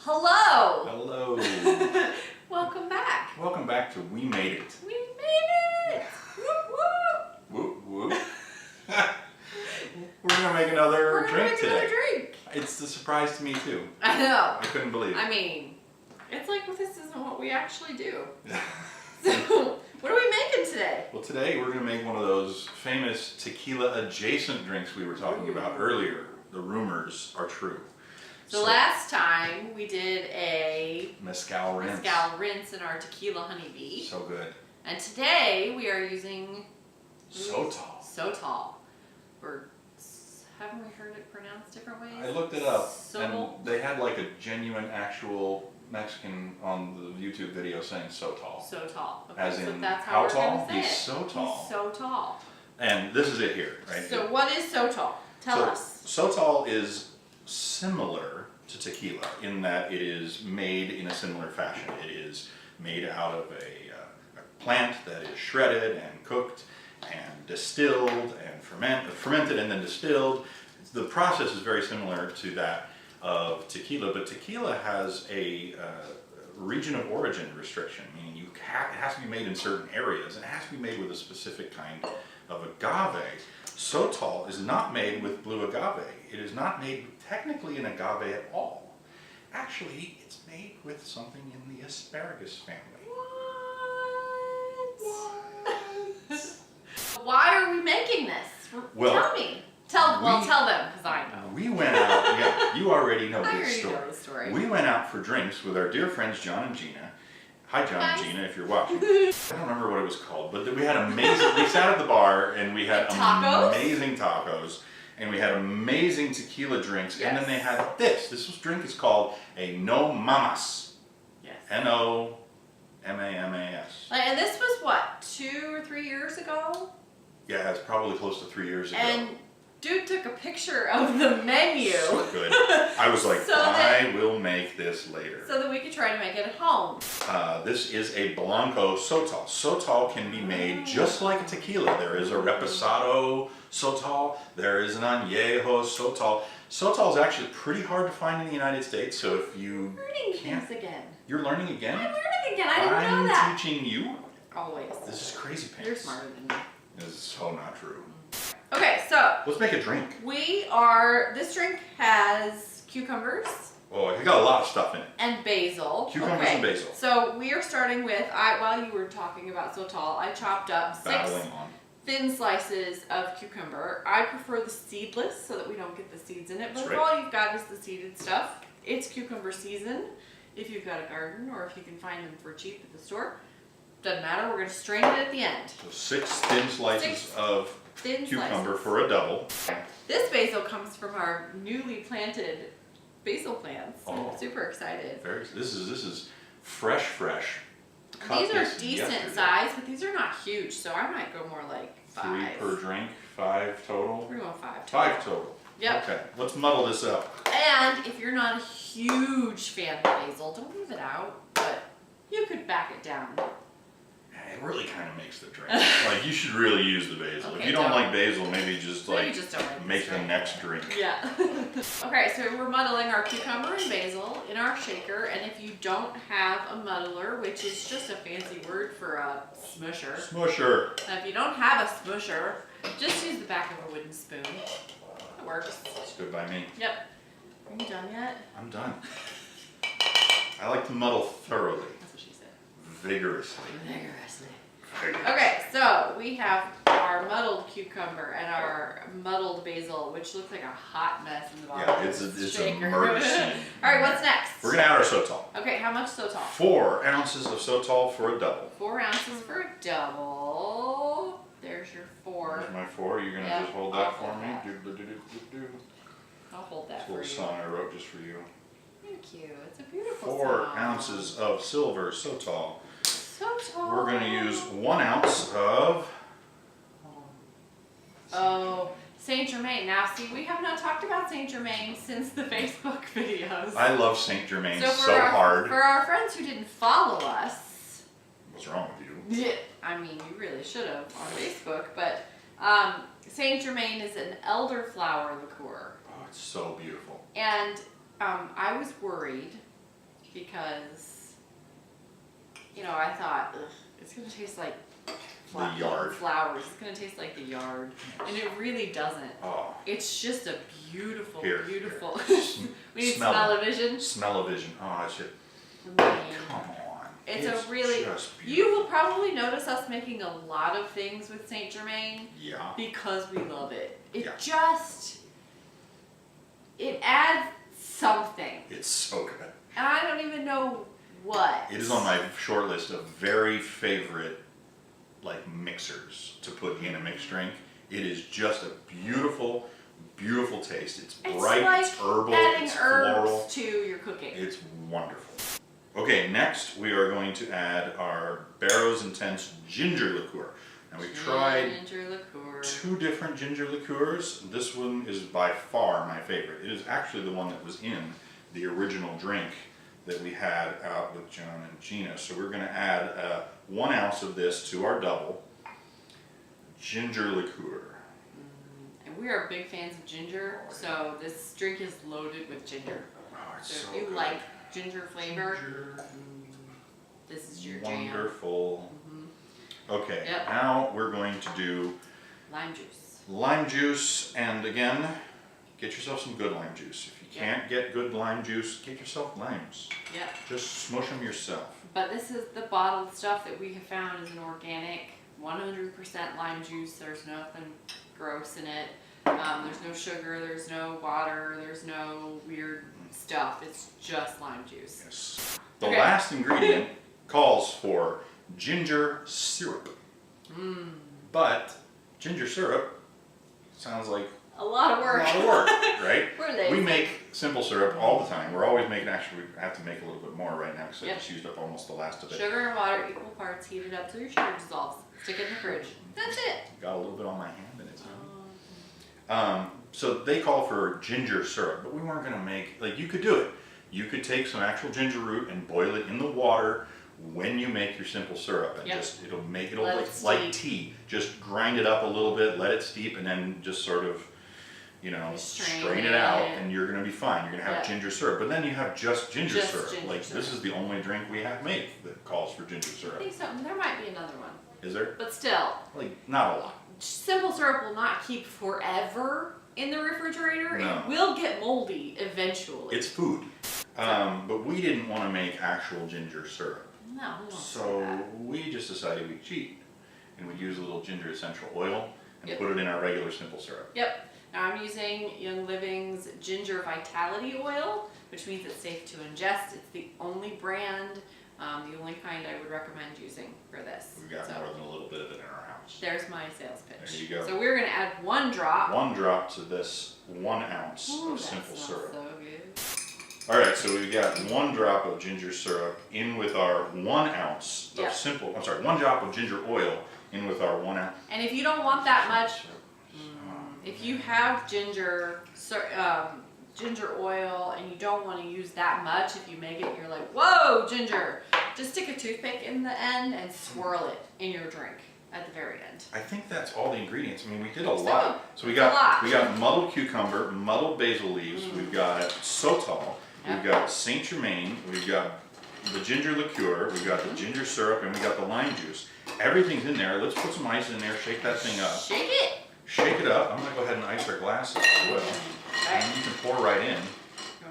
Hello! Hello! Welcome back! Welcome back to We Made It. We made it! Whoop Whoop whoop! We're gonna make another drink today. Another drink! It's a surprise to me too. I know. I couldn't believe it. I mean, it's like, well, this isn't what we actually do. So, what are we making today? Well, today we're gonna make one of those famous tequila adjacent drinks we were talking about earlier. The rumors are true. So last time we did a mezcal rinse in our tequila honeybee. So good. And today we are using Sotol. Sotol. Or haven't we heard it pronounced different ways? I looked it up, Sotol? and they had like a genuine, actual Mexican on the YouTube video saying Sotol. Sotol. Okay, As so in, that's how we're tall? gonna say He's it. so tall. He's so tall. And this is it here, right? So what is Sotol? Tell us. Sotol is similar to tequila in that it is made in a similar fashion. It is made out of a plant that is shredded and cooked and distilled and fermented and then distilled. The process is very similar to that of tequila, but tequila has a region of origin restriction, meaning it has to be made in certain areas and it has to be made with a specific kind of agave. Sotol is not made with blue agave. It is not made technically in agave at all. Actually, it's made with something in the asparagus family. What? Why are we making this? Well, tell me. Tell them, because I know. We went out, yeah, you already know this story. I already know the story. We went out for drinks with our dear friends John and Gina. Hi John and Gina, if you're watching. I don't remember what it was called, but we had amazing, we sat at the bar and we had amazing tacos. And we had amazing tequila drinks, and then they had this. This drink is called a No Mamas. Yes. N-O-M-A-M-A-S. And this was what, 2 or 3 years ago? Yeah, it's probably close to 3 years ago. And dude took a picture of the menu. So good. I was like, I will make this later. So that we could try to make it at home. This is a Blanco Sotol. Sotol can be made just like a tequila. There is a Reposado Sotol. There is an Añejo Sotol. Sotol is actually pretty hard to find in the United States, so if you Things again. You're learning again? I'm learning again. I didn't know that. I'm teaching you? Always. This is crazy pants. You're smarter than me. This is so not true. Okay, so let's make a drink. This drink has cucumbers. Oh, it got a lot of stuff in it. And basil. Cucumbers and basil. So we are starting with, while you were talking about Sotol, I chopped up 6 thin slices of cucumber. I prefer the seedless so that we don't get the seeds in it, but if all you've got is the seeded stuff, it's cucumber season if you've got a garden or if you can find them for cheap at the store. Doesn't matter, we're going to strain it at the end. So 6 thin slices of cucumber for a double. This basil comes from our newly planted basil plants. I'm super excited. This is fresh. These are decent size, but these are not huge, so I might go more like 5. 3 per drink, 5 total? We're going 5 total. 5 total. Yep. Okay, let's muddle this up. And if you're not a huge fan of basil, don't leave it out, but you could back it down. It really kind of makes the drink. Like, you should really use the basil. Okay, if you don't like basil, maybe just don't like make the next drink. Yeah. Okay, so we're muddling our cucumber and basil in our shaker, and if you don't have a muddler, which is just a fancy word for a smusher. Smusher. Now, if you don't have a smusher, just use the back of a wooden spoon. It works. That's good by me. Yep. Are you done yet? I'm done. I like to muddle thoroughly. That's what she said. Vigorously. Okay, so we have our muddled cucumber and our muddled basil, which looks like a hot mess in the bottom. Yeah, it's a murder scene. All right, what's next? We're gonna add our Sotol. Okay, how much Sotol? 4 ounces of Sotol for a double. 4 ounces for a double. There's your 4. There's my 4. You're gonna just hold that for me. I'll hold that for you. It's a little song I wrote just for you. Thank you. It's a beautiful 4 song. ounces of silver Sotol. Sotol. We're going to use 1 ounce of... St Germain. Now, see, we have not talked about St Germain since the Facebook videos. I love St Germain so hard. For our friends who didn't follow us... What's wrong with you? Yeah, I mean, you really should have on Facebook, but St Germain is an elderflower liqueur. Oh, it's so beautiful. And I was worried because, you know, I thought, ugh, it's going to taste like The yard. flowers. It's going to taste like the yard. And it really doesn't. Oh. It's just a beautiful, Here. beautiful. We need Smell smell-o-vision. Smell-o-vision. Oh, that's it. I mean, Come on. it's a really, just you will beautiful. probably notice us making a lot of things with St. Germain Yeah. because we love it. It Yeah. just, it adds something. It's so good. And I don't even know what. It is on my short list of very favorite like mixers to put in a mixed drink. It is just a beautiful, beautiful taste. It's bright, like it's herbal, adding it's herbs floral. to your cooking. It's wonderful. Okay, next we are going to add our Barrow's Intense Ginger Liqueur. Now we tried Ginger liqueur. 2 different ginger liqueurs. This one is by far my favorite. It is actually the one that was in the original drink that we had out with John and Gina. So we're going to add 1 ounce of this to our double ginger liqueur. And we are big fans of ginger, so this drink is loaded with ginger. Oh, it's So so if you good. like ginger flavor, Ginger. this is your jam. Wonderful. Okay, Yep. now we're going to do Lime juice. lime juice, and again, get yourself some good lime juice. If you can't get good lime juice, get yourself limes. Yep. Just smush them yourself. But this is the bottled stuff that we have found is an organic, 100% lime juice. There's nothing gross in it. There's no sugar, there's no water, there's no weird stuff. It's just lime juice. Yes. The Okay. last ingredient calls for ginger syrup. But ginger syrup sounds like A lot of a work. lot of work, right? We're lazy. We make simple syrup all the time. We're always making, actually we have to make a little bit more right now because I Yep. just used up almost the last of it. Sugar and water, equal parts, heat it up till your sugar dissolves. Stick it in the fridge. That's it. Got a little bit on my hand and it's so they call for ginger syrup, but we weren't going to make, like, you could do it. You could take some actual ginger root and boil it in the water when you make your simple syrup, and Yep. just it'll Let like, it like steep. tea. Just grind it up a little bit, let it steep, and then just sort of, you know, Strain strain it out, it. and you're going to be fine. You're going to have Yep. ginger syrup, but then you have just ginger Just syrup. ginger Like syrup. this is the only drink we have made that calls for ginger I syrup. think so. There might be another one. Is there? But still, Like not a lot. simple syrup will not keep forever in the refrigerator. No. It will get moldy eventually. It's food. But we didn't want to make actual ginger syrup. No, we won't do So that. we just decided we'd cheat, and we'd use a little ginger essential oil and Yep. put it in our regular simple syrup. Yep. Now I'm using Young Living's Ginger Vitality Oil, which means it's safe to ingest. It's the only brand, the only kind I would recommend using for this. We've got So more than a little bit of it in our house. there's my sales pitch. There you go. So we're gonna add 1 drop. 1 drop to this 1 ounce Ooh, of that simple smells syrup. so good. All right, so we've got 1 drop of ginger syrup in with our 1 ounce of Yep. simple. I'm sorry, 1 drop of ginger oil in with our 1 ounce. And if you don't want that much, syrup. if you have ginger oil and you don't want to use that much, if you make it and you're like, whoa, ginger, just stick a toothpick in the end and swirl it in your drink at the very end. I think that's all the ingredients. I mean, we did a So, lot. So we it's a lot. got muddled cucumber, muddled basil leaves. We've got Sotol. Yep. We've got St Germain. We've got the ginger liqueur. We've got the ginger syrup, and we got the lime juice. Everything's in there. Let's put some ice in there. Shake that thing up. Shake it. Shake it up. I'm gonna go ahead and ice our glasses as well. Okay. And you can pour right in.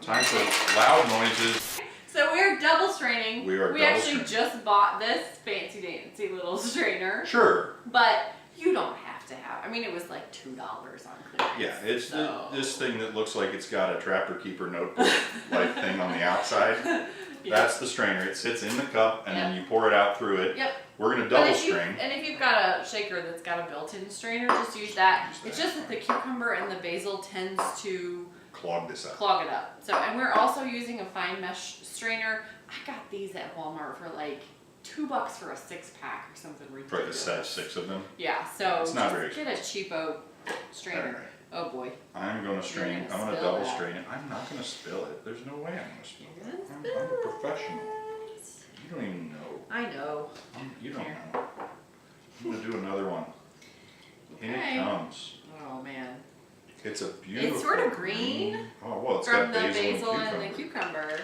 Time for loud noises. So we're double straining. We are We double actually straining. just bought this fancy dancy little strainer, Sure. but you don't have to have. I mean, it was like $2 on clearance. Yeah, it's so. this thing that looks like it's got a Trapper Keeper notebook like thing on the outside. Yeah. That's the strainer. It sits in the cup, and then Yep. you pour it out through it. Yep. We're gonna But double if you- strain. And if you've got a shaker that's got a built-in strainer, just use that. It's just that the cucumber and the basil tends to Clog this up. clog it up. So, and we're also using a fine mesh strainer. I got these at Walmart for like $2 for a 6-pack or something For ridiculous. the set of 6 of them. Yeah, so It's not just very get a cheapo strainer. Alright. Oh boy. I'm gonna strain. gonna I'm gonna spill double that. strain it. I'm not gonna spill it. There's no way I'm gonna spill You're it. gonna I'm spill a professional. it. You don't even know. I know. You don't Here. know. I'm gonna do another one. In Okay. it comes. Oh man. It's a beautiful. It's sort of green Oh well, it's from got the basil basil and and the cucumber.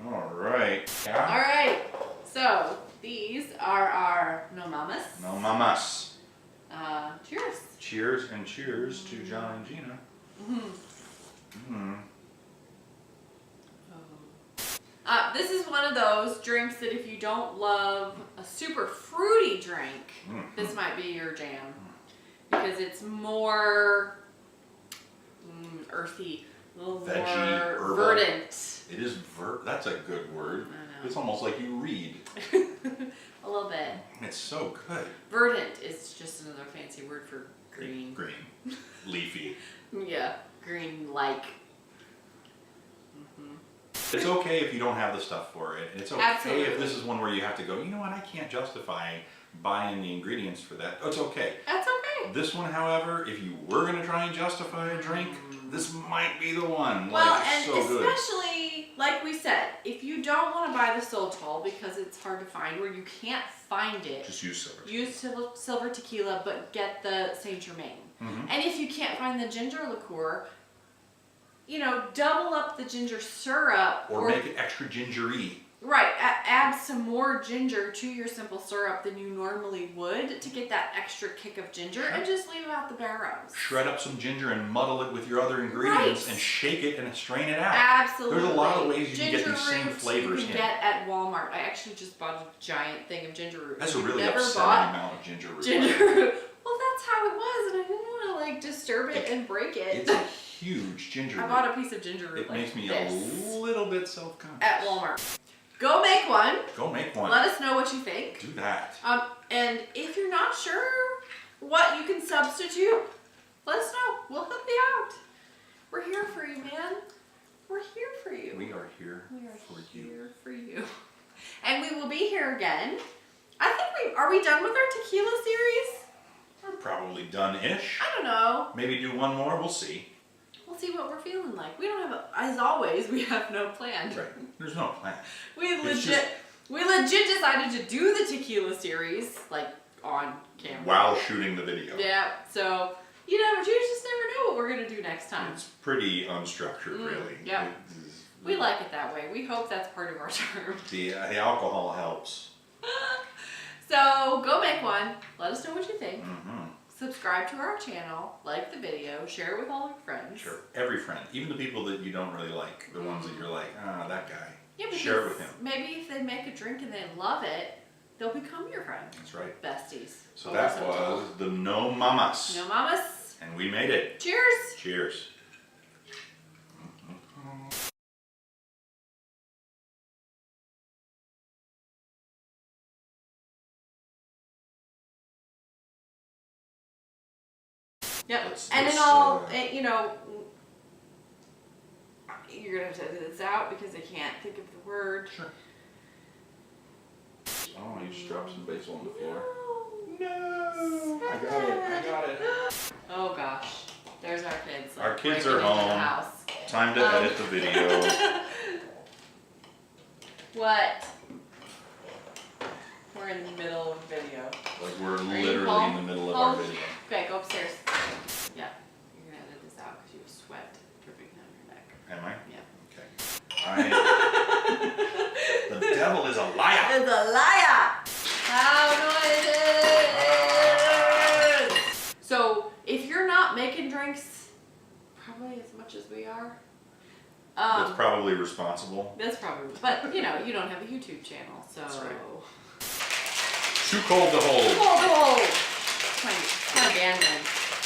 All right. right. Yeah? All right. So these are our no mamas. No mamas. Cheers. Cheers and cheers to John and Gina. This is one of those drinks that if you don't love a super fruity drink, this might be your jam. Because it's more earthy, a little veggie, more herbal. verdant. It is that's a good word. It's almost like you read. A little bit. It's so good. Verdant is just another fancy word for green. Green. Leafy. Yeah, green-like. It's okay if you don't have the stuff for it. It's okay Absolutely. if this is one where you have to go, you know what, I can't justify buying the ingredients for that. It's okay. That's okay. This one, however, if you were going to try and justify a drink, this might be the one. Well, like, and so especially, like we said, if you don't want to buy the Sotol because it's hard to find or you can't find it, just use silver. Use silver tequila, but get the St Germain. And if you can't find the ginger liqueur, you know, double up the ginger syrup. Or make it extra gingery. Right, add some more ginger to your simple syrup than you normally would to get that extra kick of ginger, and just leave out the Barrows. Shred up some ginger and muddle it with your other ingredients and shake it and strain it out. Absolutely. There's a lot of ways you ginger can get these same flavors you can in. get at Walmart. I actually just bought a giant thing of ginger root. That's a really Never upsetting bought amount of ginger root. ginger root. Well, that's how it was, and I didn't want to like disturb it and break it. It's a huge ginger root. I bought a piece of ginger root. It makes me a little bit self-conscious. At Walmart. Go make one. Go make one. Let us know what you think. Do that. And if you're not sure what you can substitute, let us know. We'll help you out. We're here for you, man. We're here for you. We are here for you. Here for you. And we will be here again. I think are we done with our tequila series? We're probably done-ish. I don't know. Maybe do one more. We'll see. We'll see what we're feeling like. We don't have, as always, we have no plan. Right. There's no plan. We legit decided to do the tequila series, like, on camera. While shooting the video. Yeah, so, you just never know what we're going to do next time. It's pretty unstructured, really. Yeah. We like it that way. We hope that's part of our charm. The alcohol helps. So, go make one. Let us know what you think. Subscribe to our channel, like the video, share it with all your friends. Sure, every friend, even the people that you don't really like, the ones that you're like, that guy. Yeah, share it with him. Maybe if they make a drink and they love it, they'll become your friend. That's right. Besties. So that was the No Mamas. No Mamas. And we made it. Cheers. Cheers. Yep. And then I'll, you're going to have to edit this out because I can't think of the word. Sure. Oh, you just dropped some basil on the floor. No. I got it. Oh gosh. There's our kids. Our kids are home. Time to edit the video. What? We're in the middle of a video. Like we're literally in the middle of our video. Okay, go upstairs. Yeah. You're going to edit this out because you have sweat dripping down your neck. Am I? Yeah. Okay. The devil is a liar. It's a liar. How noises. So, if you're not making drinks, probably as much as we are. That's probably responsible. That's probably, but you don't have a YouTube channel, so. That's right. Too cold to hold. Too cold to hold. My band name.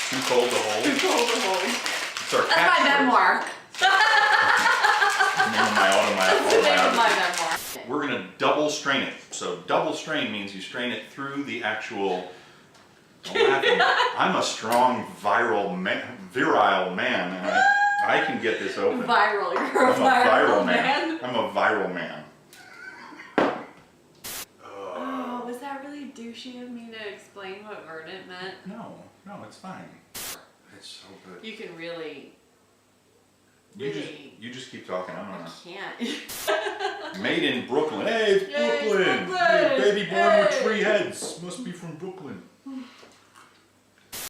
Too cold to hold. Too cold to hold. It's our That's my memoir. The name of my That's the name of my memoir. We're gonna double strain it. So double strain means you strain it through the actual. Don't laugh at me. I'm a strong virile man, and I can get this open. Viral. You're I'm a viral man. I'm a viral man. Oh, was that really douchey of me to explain what verdant meant? No, it's fine. It's so good. You can really. You just keep talking. I can't. Made in Brooklyn. Hey, it's Yay, Brooklyn. Brooklyn. Hey, baby born with Hey. 3 heads. Must be from Brooklyn.